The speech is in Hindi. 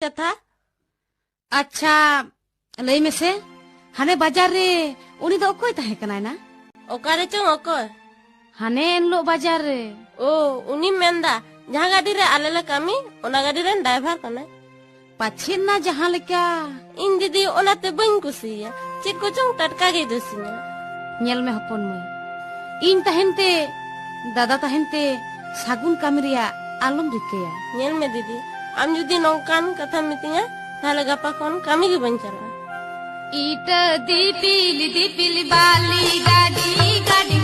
कथा अच्छा लई में से हाने बाजार रे उनी दो कोई तहे कनाय ना ओकारे चों ओको हाने एनलो बाजार रे ओ उनी मेंदा जहां गाड़ी रे आलेला कामी ओना गाड़ी रे ड्राइवर कने पाछिन ना जहां लेका इन दीदी ओनाते बइन कुसिया चेक को चों टटका गे दसिना नेल में हपन में इन तहनते दादा तहनते सागुन कामी रिया आलम रिकेया नेल में दीदी आम जुदी नौकान कथा मितिया थाले गपा कोन कामी गे बन चला ईट दीपिली दीपिली बाली गाड़ी गाड़ी